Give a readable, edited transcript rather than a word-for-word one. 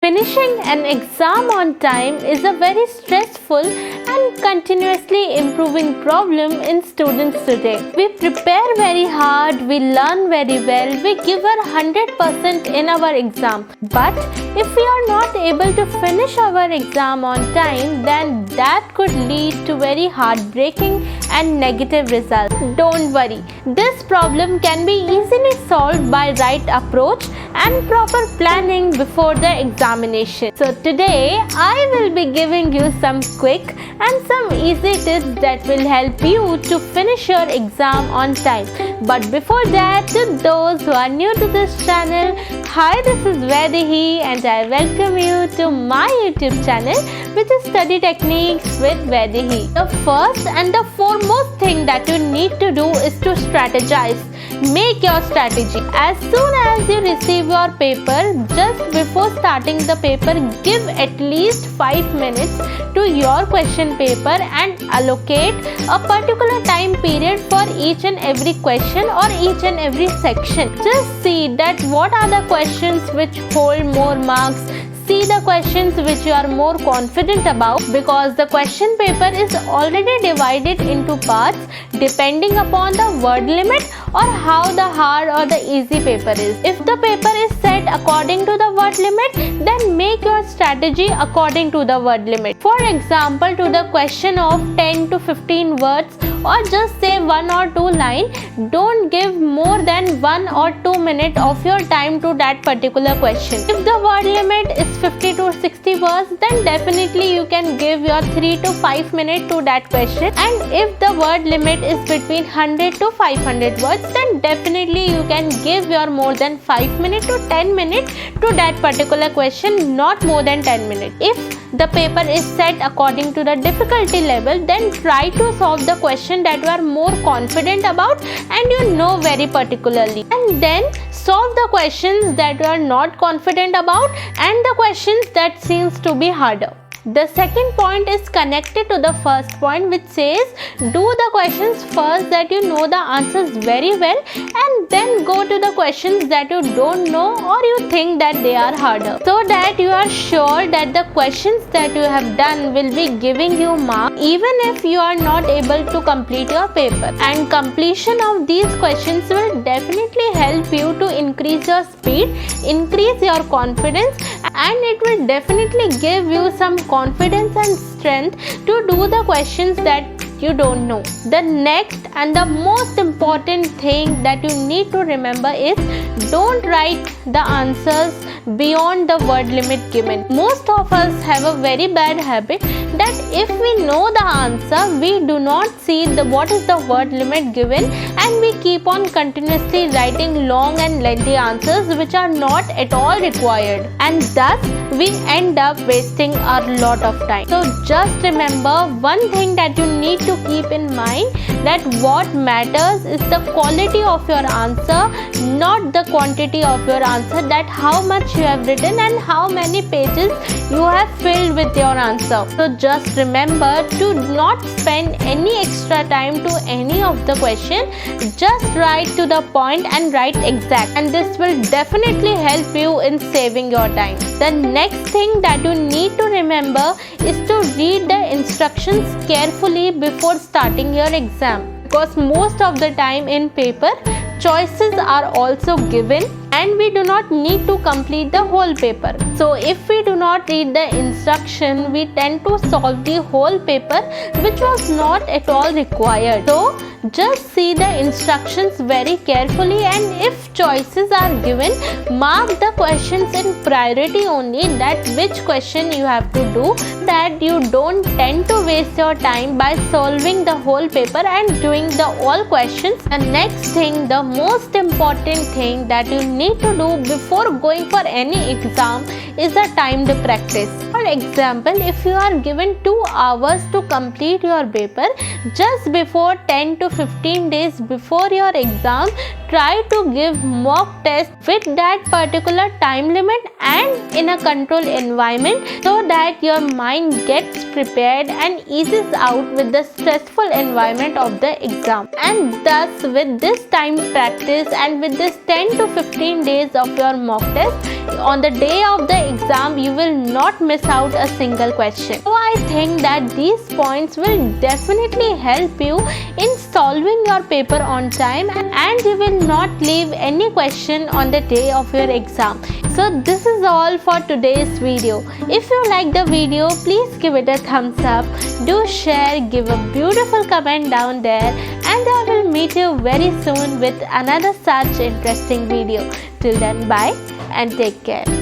Finishing an exam on time is a very stressful and continuously improving problem in students today. We prepare very hard, we learn very well, we give our 100% in our exam. But if we are not able to finish our exam on time, then that could lead to very heartbreaking and negative results. Don't worry, this problem can be easily solved by right approach and proper planning before the examination. So today I will be giving you some quick and some easy tips that will help you to finish your exam on time. But before that, to those who are new to this channel, hi, this is Vaidehi and I welcome you to my YouTube channel, which is Study Techniques with Vaidehi. The first and the foremost thing that you need to do is to strategize. Make your strategy. As soon as you receive your paper, just before starting the paper, give at least 5 minutes to your question paper and allocate a particular time period for each and every question or each and every section. Just see that what are the questions which hold more marks. See the questions which you are more confident about, because the question paper is already divided into parts depending upon the word limit or how the hard or the easy paper is. If the paper is set according to the word limit, then make your strategy according to the word limit. For example, to the question of 10 to 15 words or just say 1 or 2 lines, don't give more than 1 or 2 minutes of your time to that particular question. If the word limit is 50 to 60 words, then definitely you can give your 3 to 5 minutes to that question. And if the word limit is between 100 to 500 words, then definitely you can give your more than 5 minutes to 10 minutes to that particular question, not more than 10 minutes. If the paper is set according to the difficulty level, then try to solve the question that you are more confident about and you know very particularly, and then solve the questions that you are not confident about and the questions that seems to be harder. The second point is connected to the first point, which says do the questions first that you know the answers very well, and then go to the questions that you don't know or you think that they are harder, so that you are sure that the questions that you have done will be giving you marks even if you are not able to complete your paper. And completion of these questions will definitely help you to increase your speed, increase your confidence, and it will definitely give you some confidence and strength to do the questions that you don't know. The next and the most important thing that you need to remember is don't write the answers beyond the word limit given. Most of us have a very bad habit that if we know the answer, we do not see what is the word limit given, and we keep on continuously writing long and lengthy answers which are not at all required, and thus we end up wasting a lot of time. So just remember one thing that you need to keep in mind, that what matters is the quality of your answer, not the quantity of your answer, that how much you have written and how many pages you have filled with your answer. So just remember to not spend any extra time to any of the question. Just write to the point and write exact, and this will definitely help you in saving your time. The next thing that you need to remember is to read the instructions carefully before starting your exam, because most of the time in paper choices are also given and we do not need to complete the whole paper. So if we do not read the instruction, we tend to solve the whole paper which was not at all required. So just see the instructions very carefully, and if choices are given, mark the questions in priority only, that which question you have to do, that you don't tend to waste your time by solving the whole paper and doing the all questions. The next thing, the most important thing that you need to do before going for any exam is a timed practice. For example, if you are given 2 hours to complete your paper, just before 10 to 15 days before your exam, try to give mock test with that particular time limit and in a controlled environment, so that your mind gets prepared and eases out with the stressful environment of the exam. And thus, with this time practice and with this 10 to 15 days of your mock test, on the day of the exam you will not miss out a single question. So I think that these points will definitely help you in solving your paper on time, and you will not leave any question on the day of your exam. So this is all for today's video. If you like the video, please give it a thumbs up. Do share, give a beautiful comment down there, and I will meet you very soon with another such interesting video. Till then, bye and take care.